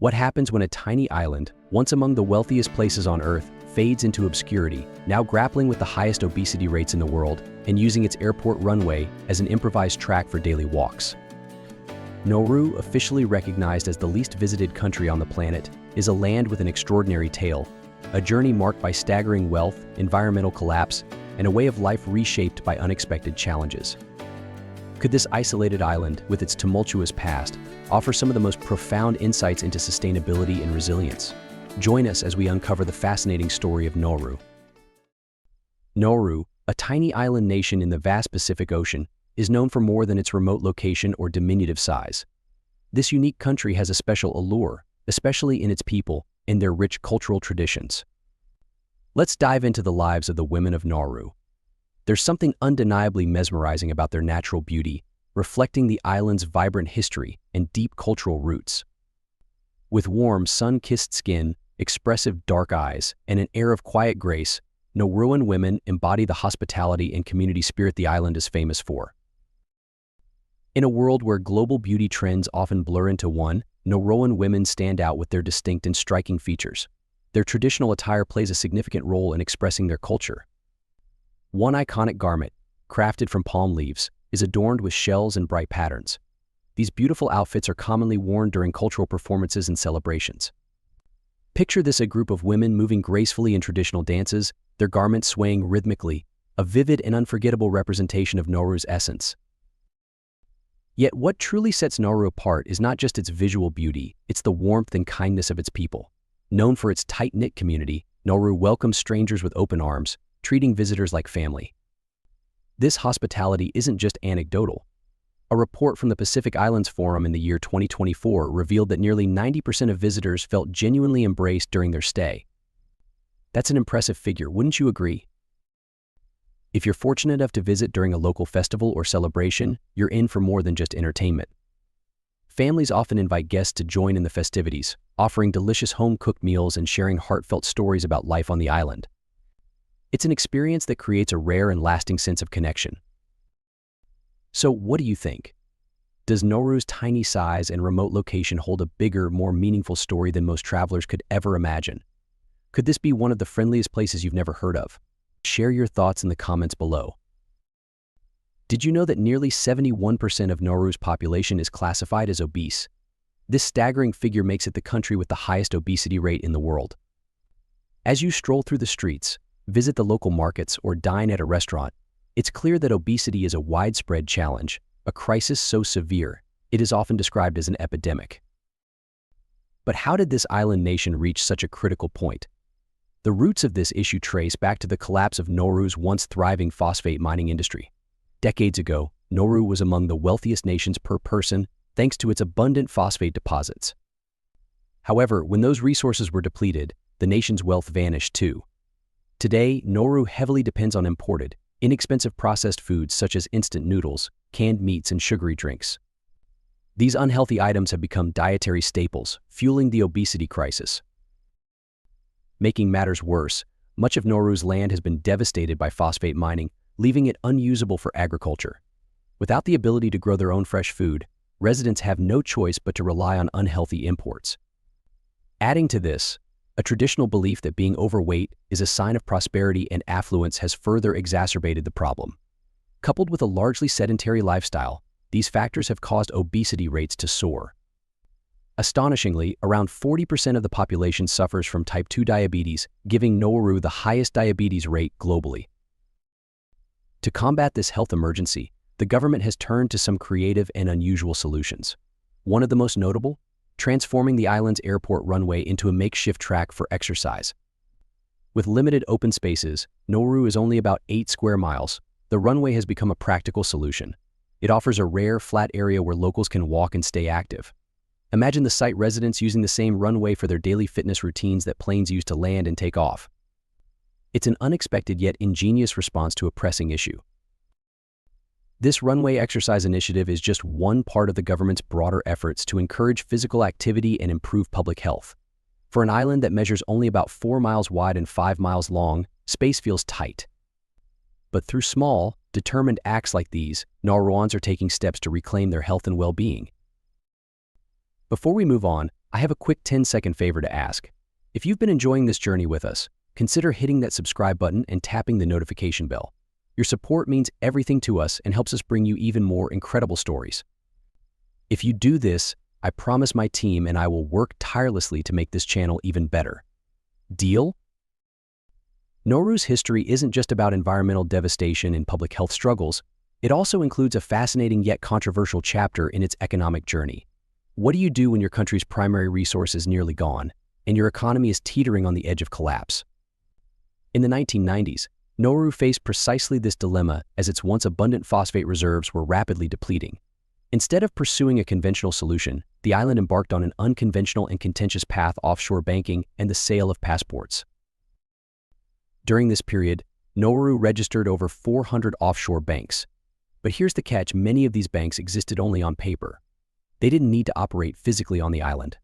What happens when a tiny island, once among the wealthiest places on Earth, fades into obscurity, now grappling with the highest obesity rates in the world and using its airport runway as an improvised track for daily walks? Nauru, officially recognized as the least visited country on the planet, is a land with an extraordinary tale, a journey marked by staggering wealth, environmental collapse, and a way of life reshaped by unexpected challenges. Could this isolated island, with its tumultuous past, offer some of the most profound insights into sustainability and resilience? Join us as we uncover the fascinating story of Nauru. Nauru, a tiny island nation in the vast Pacific Ocean, is known for more than its remote location or diminutive size. This unique country has a special allure, especially in its people and their rich cultural traditions. Let's dive into the lives of the women of Nauru. There's something undeniably mesmerizing about their natural beauty, reflecting the island's vibrant history and deep cultural roots. With warm, sun-kissed skin, expressive dark eyes, and an air of quiet grace, Nauruan women embody the hospitality and community spirit the island is famous for. In a world where global beauty trends often blur into one, Nauruan women stand out with their distinct and striking features. Their traditional attire plays a significant role in expressing their culture. One iconic garment, crafted from palm leaves, is adorned with shells and bright patterns. These beautiful outfits are commonly worn during cultural performances and celebrations. Picture this: a group of women moving gracefully in traditional dances, their garments swaying rhythmically, a vivid and unforgettable representation of Nauru's essence. Yet what truly sets Nauru apart is not just its visual beauty, it's the warmth and kindness of its people. Known for its tight-knit community, Nauru welcomes strangers with open arms, treating visitors like family. This hospitality isn't just anecdotal. A report from the Pacific Islands Forum in the year 2024 revealed that nearly 90% of visitors felt genuinely embraced during their stay. That's an impressive figure, wouldn't you agree? If you're fortunate enough to visit during a local festival or celebration, you're in for more than just entertainment. Families often invite guests to join in the festivities, offering delicious home-cooked meals and sharing heartfelt stories about life on the island. It's an experience that creates a rare and lasting sense of connection. So what do you think? Does Nauru's tiny size and remote location hold a bigger, more meaningful story than most travelers could ever imagine? Could this be one of the friendliest places you've never heard of? Share your thoughts in the comments below. Did you know that nearly 71% of Nauru's population is classified as obese? This staggering figure makes it the country with the highest obesity rate in the world. As you stroll through the streets, visit the local markets, or dine at a restaurant, it's clear that obesity is a widespread challenge, a crisis so severe, it is often described as an epidemic. But how did this island nation reach such a critical point? The roots of this issue trace back to the collapse of Nauru's once thriving phosphate mining industry. Decades ago, Nauru was among the wealthiest nations per person thanks to its abundant phosphate deposits. However, when those resources were depleted, the nation's wealth vanished too. Today, Nauru heavily depends on imported, inexpensive processed foods such as instant noodles, canned meats, and sugary drinks. These unhealthy items have become dietary staples, fueling the obesity crisis. Making matters worse, much of Nauru's land has been devastated by phosphate mining, leaving it unusable for agriculture. Without the ability to grow their own fresh food, residents have no choice but to rely on unhealthy imports. Adding to this, a traditional belief that being overweight is a sign of prosperity and affluence has further exacerbated the problem. Coupled with a largely sedentary lifestyle, these factors have caused obesity rates to soar. Astonishingly, around 40% of the population suffers from type 2 diabetes, giving Nauru the highest diabetes rate globally. To combat this health emergency, the government has turned to some creative and unusual solutions. One of the most notable? Transforming the island's airport runway into a makeshift track for exercise. With limited open spaces, Nauru is only about 8 square miles. The runway has become a practical solution. It offers a rare, flat area where locals can walk and stay active. Imagine the site residents using the same runway for their daily fitness routines that planes use to land and take off. It's an unexpected yet ingenious response to a pressing issue. This runway exercise initiative is just one part of the government's broader efforts to encourage physical activity and improve public health. For an island that measures only about 4 miles wide and 5 miles long, space feels tight. But through small, determined acts like these, Nauruans are taking steps to reclaim their health and well-being. Before we move on, I have a quick 10-second favor to ask. If you've been enjoying this journey with us, consider hitting that subscribe button and tapping the notification bell. Your support means everything to us and helps us bring you even more incredible stories. If you do this, I promise my team and I will work tirelessly to make this channel even better. Deal? Nauru's history isn't just about environmental devastation and public health struggles. It also includes a fascinating yet controversial chapter in its economic journey. What do you do when your country's primary resource is nearly gone and your economy is teetering on the edge of collapse? In the 1990s, Nauru faced precisely this dilemma as its once abundant phosphate reserves were rapidly depleting. Instead of pursuing a conventional solution, the island embarked on an unconventional and contentious path: offshore banking and the sale of passports. During this period, Nauru registered over 400 offshore banks. But here's the catch: many of these banks existed only on paper. They didn't need to operate physically on the island.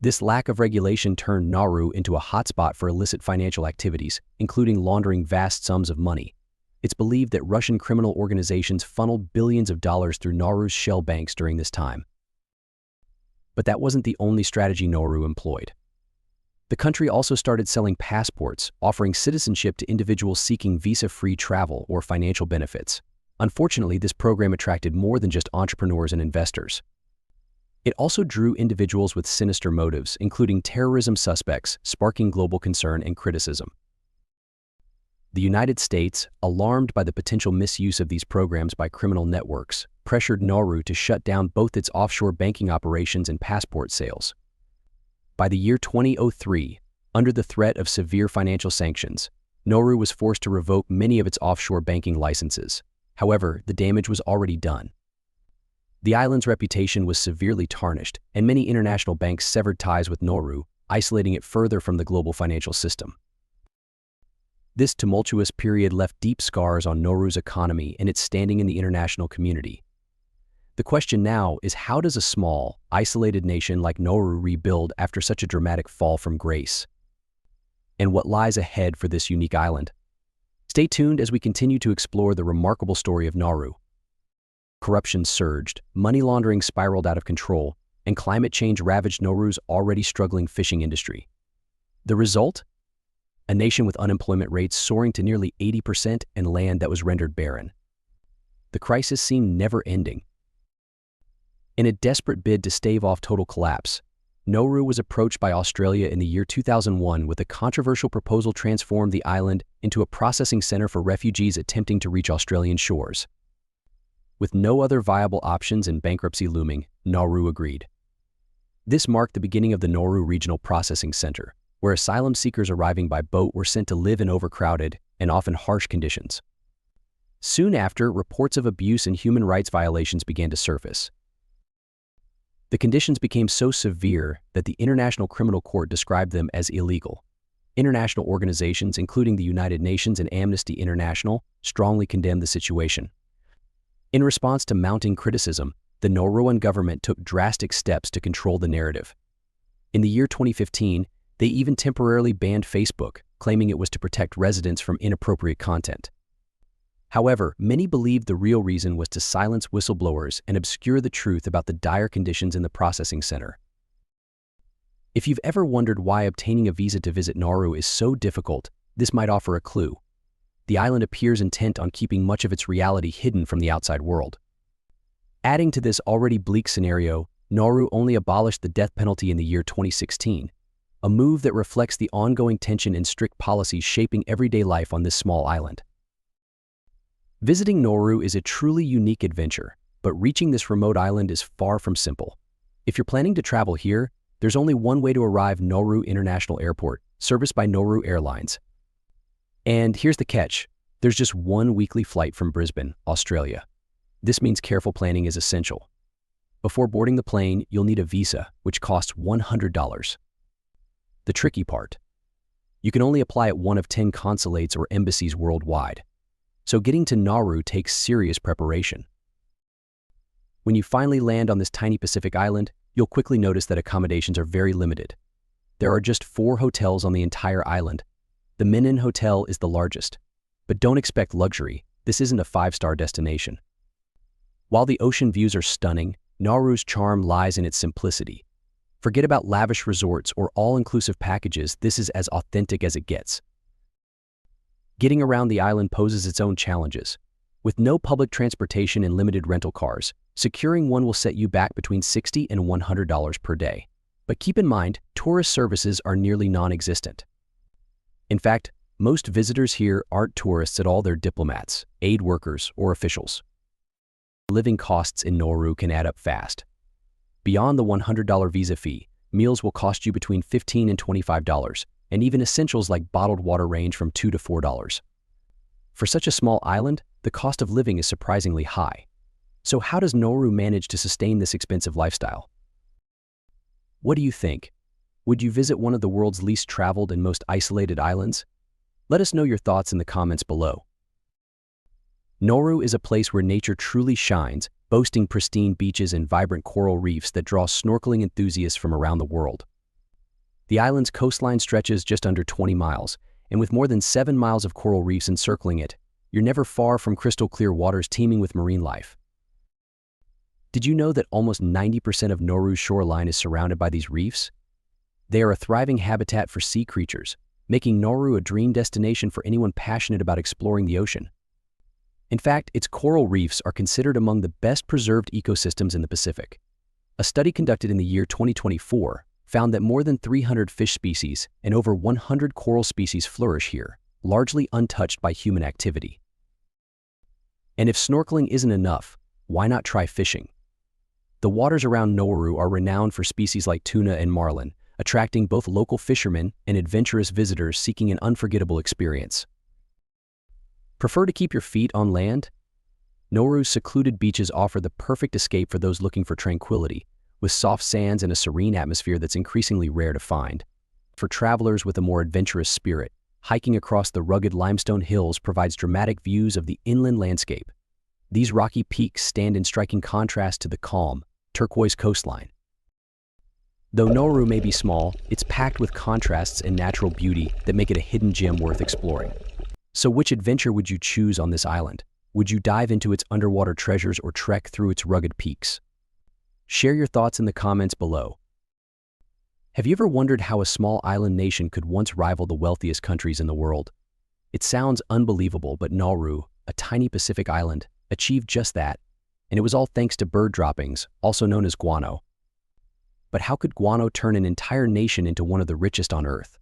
This lack of regulation turned Nauru into a hotspot for illicit financial activities, including laundering vast sums of money. It's believed that Russian criminal organizations funneled billions of dollars through Nauru's shell banks during this time. But that wasn't the only strategy Nauru employed. The country also started selling passports, offering citizenship to individuals seeking visa-free travel or financial benefits. Unfortunately, this program attracted more than just entrepreneurs and investors. It also drew individuals with sinister motives, including terrorism suspects, sparking global concern and criticism. The United States, alarmed by the potential misuse of these programs by criminal networks, pressured Nauru to shut down both its offshore banking operations and passport sales. By the year 2003, under the threat of severe financial sanctions, Nauru was forced to revoke many of its offshore banking licenses. However, the damage was already done. The island's reputation was severely tarnished, and many international banks severed ties with Nauru, isolating it further from the global financial system. This tumultuous period left deep scars on Nauru's economy and its standing in the international community. The question now is, how does a small, isolated nation like Nauru rebuild after such a dramatic fall from grace? And what lies ahead for this unique island? Stay tuned as we continue to explore the remarkable story of Nauru. Corruption surged, money laundering spiraled out of control, and climate change ravaged Nauru's already struggling fishing industry. The result? A nation with unemployment rates soaring to nearly 80% and land that was rendered barren. The crisis seemed never-ending. In a desperate bid to stave off total collapse, Nauru was approached by Australia in the year 2001 with a controversial proposal to transform the island into a processing center for refugees attempting to reach Australian shores. With no other viable options and bankruptcy looming, Nauru agreed. This marked the beginning of the Nauru Regional Processing Center, where asylum seekers arriving by boat were sent to live in overcrowded and often harsh conditions. Soon after, reports of abuse and human rights violations began to surface. The conditions became so severe that the International Criminal Court described them as illegal. International organizations, including the United Nations and Amnesty International, strongly condemned the situation. In response to mounting criticism, the Nauruan government took drastic steps to control the narrative. In the year 2015, they even temporarily banned Facebook, claiming it was to protect residents from inappropriate content. However, many believed the real reason was to silence whistleblowers and obscure the truth about the dire conditions in the processing center. If you've ever wondered why obtaining a visa to visit Nauru is so difficult, this might offer a clue. The island appears intent on keeping much of its reality hidden from the outside world. Adding to this already bleak scenario, Nauru only abolished the death penalty in the year 2016, a move that reflects the ongoing tension and strict policies shaping everyday life on this small island. Visiting Nauru is a truly unique adventure, but reaching this remote island is far from simple. If you're planning to travel here, there's only one way to arrive: Nauru International Airport, serviced by Nauru Airlines. And here's the catch: there's just one weekly flight from Brisbane, Australia. This means careful planning is essential. Before boarding the plane, you'll need a visa, which costs $100. The tricky part: you can only apply at one of 10 consulates or embassies worldwide. So getting to Nauru takes serious preparation. When you finally land on this tiny Pacific island, you'll quickly notice that accommodations are very limited. There are just 4 hotels on the entire island. The Minin Hotel is the largest. But don't expect luxury. This isn't a 5-star destination. While the ocean views are stunning, Nauru's charm lies in its simplicity. Forget about lavish resorts or all-inclusive packages, this is as authentic as it gets. Getting around the island poses its own challenges. With no public transportation and limited rental cars, securing one will set you back between $60 and $100 per day. But keep in mind, tourist services are nearly non-existent. In fact, most visitors here aren't tourists at all, they're diplomats, aid workers, or officials. Living costs in Nauru can add up fast. Beyond the $100 visa fee, meals will cost you between $15 and $25, and even essentials like bottled water range from $2 to $4. For such a small island, the cost of living is surprisingly high. So how does Nauru manage to sustain this expensive lifestyle? What do you think? Would you visit one of the world's least traveled and most isolated islands? Let us know your thoughts in the comments below. Nauru is a place where nature truly shines, boasting pristine beaches and vibrant coral reefs that draw snorkeling enthusiasts from around the world. The island's coastline stretches just under 20 miles, and with more than 7 miles of coral reefs encircling it, you're never far from crystal-clear waters teeming with marine life. Did you know that almost 90% of Nauru's shoreline is surrounded by these reefs? They are a thriving habitat for sea creatures, making Nauru a dream destination for anyone passionate about exploring the ocean. In fact, its coral reefs are considered among the best preserved ecosystems in the Pacific. A study conducted in the year 2024 found that more than 300 fish species and over 100 coral species flourish here, largely untouched by human activity. And if snorkeling isn't enough, why not try fishing? The waters around Nauru are renowned for species like tuna and marlin, attracting both local fishermen and adventurous visitors seeking an unforgettable experience. Prefer to keep your feet on land? Nauru's secluded beaches offer the perfect escape for those looking for tranquility, with soft sands and a serene atmosphere that's increasingly rare to find. For travelers with a more adventurous spirit, hiking across the rugged limestone hills provides dramatic views of the inland landscape. These rocky peaks stand in striking contrast to the calm, turquoise coastline. Though Nauru may be small, it's packed with contrasts and natural beauty that make it a hidden gem worth exploring. So which adventure would you choose on this island? Would you dive into its underwater treasures or trek through its rugged peaks? Share your thoughts in the comments below. Have you ever wondered how a small island nation could once rival the wealthiest countries in the world? It sounds unbelievable, but Nauru, a tiny Pacific island, achieved just that, and it was all thanks to bird droppings, also known as guano. But how could guano turn an entire nation into one of the richest on Earth?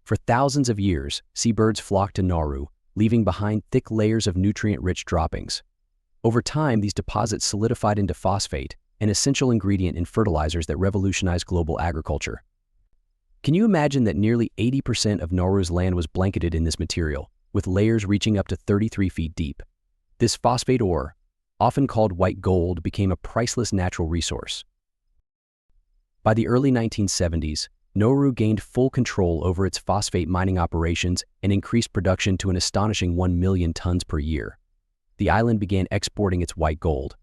For thousands of years, seabirds flocked to Nauru, leaving behind thick layers of nutrient-rich droppings. Over time, these deposits solidified into phosphate, an essential ingredient in fertilizers that revolutionized global agriculture. Can you imagine that nearly 80% of Nauru's land was blanketed in this material, with layers reaching up to 33 feet deep? This phosphate ore, often called white gold, became a priceless natural resource. By the early 1970s, Nauru gained full control over its phosphate mining operations and increased production to an astonishing 1 million tons per year. The island began exporting its white gold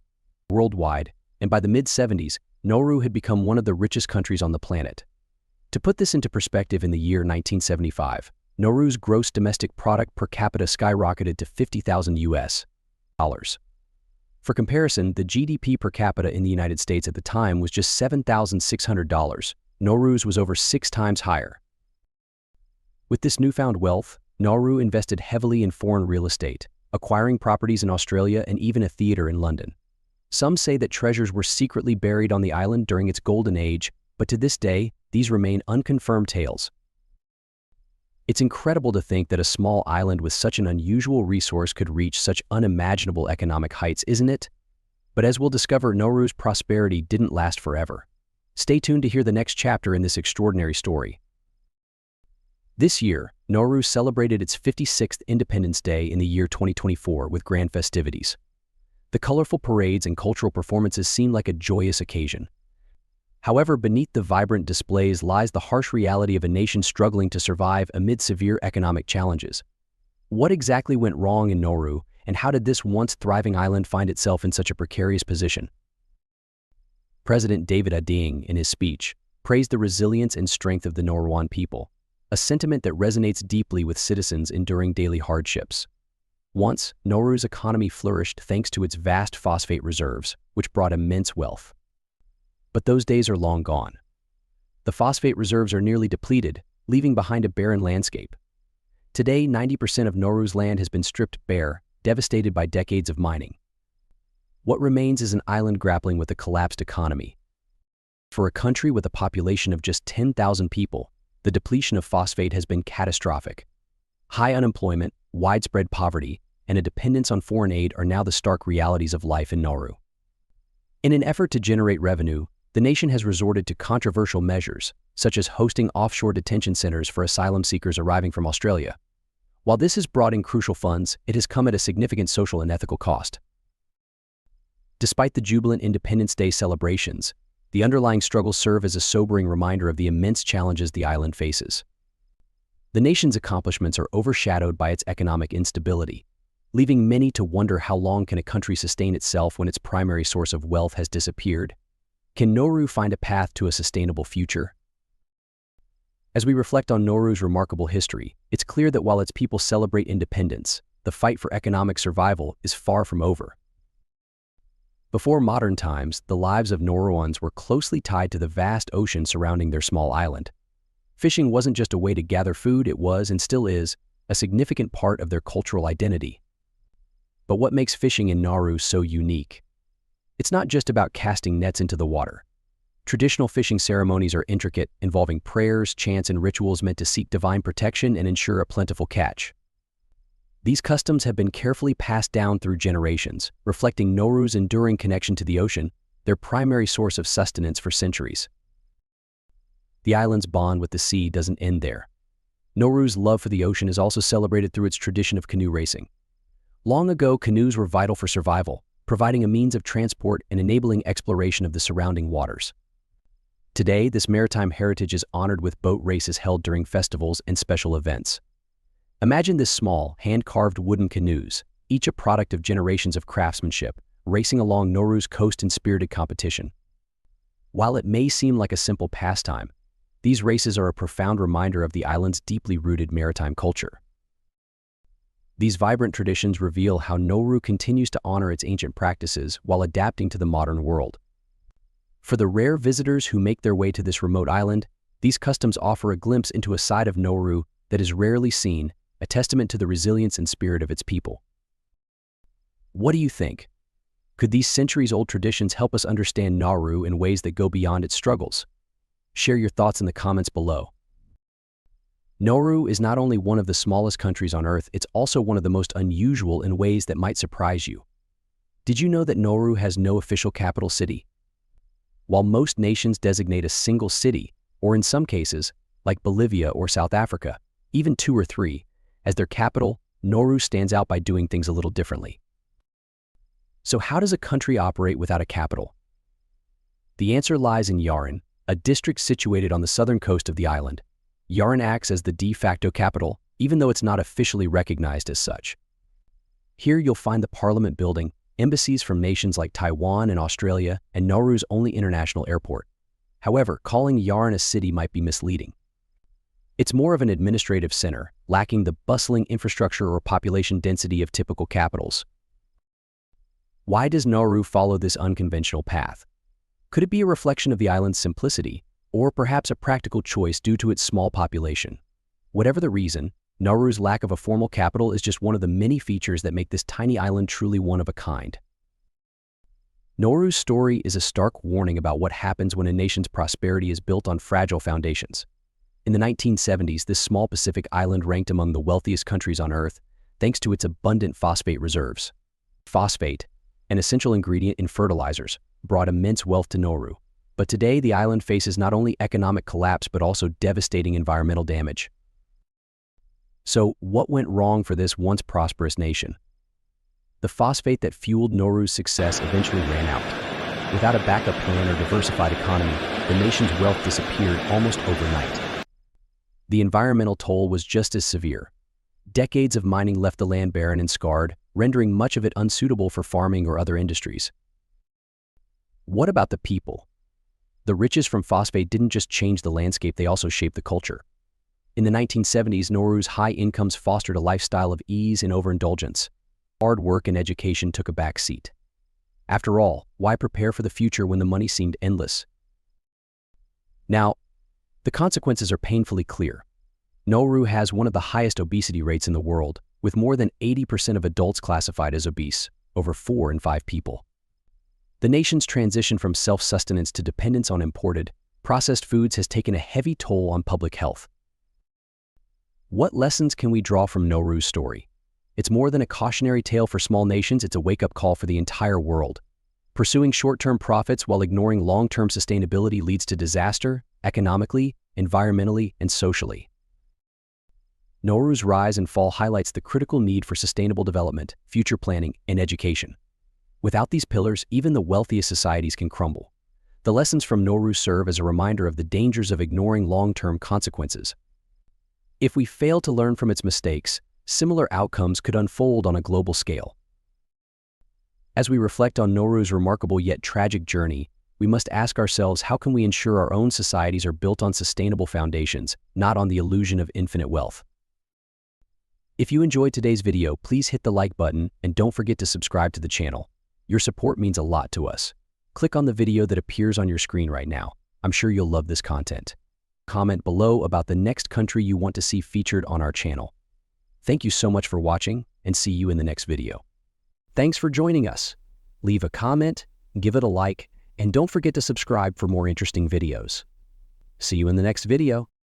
worldwide, and by the mid-70s, Nauru had become one of the richest countries on the planet. To put this into perspective, in the year 1975, Nauru's gross domestic product per capita skyrocketed to $50,000 US. For comparison, the GDP per capita in the United States at the time was just $7,600. Nauru's was over 6 times higher. With this newfound wealth, Nauru invested heavily in foreign real estate, acquiring properties in Australia and even a theater in London. Some say that treasures were secretly buried on the island during its golden age, but to this day, these remain unconfirmed tales. It's incredible to think that a small island with such an unusual resource could reach such unimaginable economic heights, isn't it? But as we'll discover, Nauru's prosperity didn't last forever. Stay tuned to hear the next chapter in this extraordinary story. This year, Nauru celebrated its 56th Independence Day in the year 2024 with grand festivities. The colorful parades and cultural performances seem like a joyous occasion. However, beneath the vibrant displays lies the harsh reality of a nation struggling to survive amid severe economic challenges. What exactly went wrong in Nauru, and how did this once thriving island find itself in such a precarious position? President David Ading, in his speech, praised the resilience and strength of the Nauruan people, a sentiment that resonates deeply with citizens enduring daily hardships. Once, Nauru's economy flourished thanks to its vast phosphate reserves, which brought immense wealth. But those days are long gone. The phosphate reserves are nearly depleted, leaving behind a barren landscape. Today, 90% of Nauru's land has been stripped bare, devastated by decades of mining. What remains is an island grappling with a collapsed economy. For a country with a population of just 10,000 people, the depletion of phosphate has been catastrophic. High unemployment, widespread poverty, and a dependence on foreign aid are now the stark realities of life in Nauru. In an effort to generate revenue, the nation has resorted to controversial measures, such as hosting offshore detention centers for asylum seekers arriving from Australia. While this has brought in crucial funds, it has come at a significant social and ethical cost. Despite the jubilant Independence Day celebrations, the underlying struggles serve as a sobering reminder of the immense challenges the island faces. The nation's accomplishments are overshadowed by its economic instability, leaving many to wonder how long can a country sustain itself when its primary source of wealth has disappeared. Can Nauru find a path to a sustainable future? As we reflect on Nauru's remarkable history, it's clear that while its people celebrate independence, the fight for economic survival is far from over. Before modern times, the lives of Nauruans were closely tied to the vast ocean surrounding their small island. Fishing wasn't just a way to gather food, it was, and still is, a significant part of their cultural identity. But what makes fishing in Nauru so unique? It's not just about casting nets into the water. Traditional fishing ceremonies are intricate, involving prayers, chants, and rituals meant to seek divine protection and ensure a plentiful catch. These customs have been carefully passed down through generations, reflecting Nauru's enduring connection to the ocean, their primary source of sustenance for centuries. The island's bond with the sea doesn't end there. Nauru's love for the ocean is also celebrated through its tradition of canoe racing. Long ago, canoes were vital for survival, providing a means of transport and enabling exploration of the surrounding waters. Today, this maritime heritage is honored with boat races held during festivals and special events. Imagine this small, hand-carved wooden canoes, each a product of generations of craftsmanship, racing along Nauru's coast in spirited competition. While it may seem like a simple pastime, these races are a profound reminder of the island's deeply rooted maritime culture. These vibrant traditions reveal how Nauru continues to honor its ancient practices while adapting to the modern world. For the rare visitors who make their way to this remote island, these customs offer a glimpse into a side of Nauru that is rarely seen, a testament to the resilience and spirit of its people. What do you think? Could these centuries-old traditions help us understand Nauru in ways that go beyond its struggles? Share your thoughts in the comments below. Nauru is not only one of the smallest countries on Earth, it's also one of the most unusual in ways that might surprise you. Did you know that Nauru has no official capital city? While most nations designate a single city, or in some cases, like Bolivia or South Africa, even 2 or 3, as their capital, Nauru stands out by doing things a little differently. So how does a country operate without a capital? The answer lies in Yaren, a district situated on the southern coast of the island. Yaren acts as the de facto capital, even though it's not officially recognized as such. Here you'll find the Parliament building, embassies from nations like Taiwan and Australia, and Nauru's only international airport. However, calling Yaren a city might be misleading. It's more of an administrative center, lacking the bustling infrastructure or population density of typical capitals. Why does Nauru follow this unconventional path? Could it be a reflection of the island's simplicity, or perhaps a practical choice due to its small population? Whatever the reason, Nauru's lack of a formal capital is just one of the many features that make this tiny island truly one of a kind. Nauru's story is a stark warning about what happens when a nation's prosperity is built on fragile foundations. In the 1970s, this small Pacific island ranked among the wealthiest countries on Earth, thanks to its abundant phosphate reserves. Phosphate, an essential ingredient in fertilizers, brought immense wealth to Nauru. But today, the island faces not only economic collapse but also devastating environmental damage. So, what went wrong for this once prosperous nation? The phosphate that fueled Nauru's success eventually ran out. Without a backup plan or diversified economy, the nation's wealth disappeared almost overnight. The environmental toll was just as severe. Decades of mining left the land barren and scarred, rendering much of it unsuitable for farming or other industries. What about the people? The riches from phosphate didn't just change the landscape, they also shaped the culture. In the 1970s, Nauru's high incomes fostered a lifestyle of ease and overindulgence. Hard work and education took a back seat. After all, why prepare for the future when the money seemed endless? Now, the consequences are painfully clear. Nauru has one of the highest obesity rates in the world, with more than 80% of adults classified as obese, over 4 in 5 people. The nation's transition from self-sustenance to dependence on imported, processed foods has taken a heavy toll on public health. What lessons can we draw from Nauru's story? It's more than a cautionary tale for small nations, it's a wake-up call for the entire world. Pursuing short-term profits while ignoring long-term sustainability leads to disaster, economically, environmentally, and socially. Nauru's rise and fall highlights the critical need for sustainable development, future planning, and education. Without these pillars, even the wealthiest societies can crumble. The lessons from Nauru serve as a reminder of the dangers of ignoring long-term consequences. If we fail to learn from its mistakes, similar outcomes could unfold on a global scale. As we reflect on Nauru's remarkable yet tragic journey, we must ask ourselves, how can we ensure our own societies are built on sustainable foundations, not on the illusion of infinite wealth? If you enjoyed today's video, please hit the like button and don't forget to subscribe to the channel. Your support means a lot to us. Click on the video that appears on your screen right now. I'm sure you'll love this content. Comment below about the next country you want to see featured on our channel. Thank you so much for watching, and see you in the next video. Thanks for joining us. Leave a comment, give it a like, and don't forget to subscribe for more interesting videos. See you in the next video.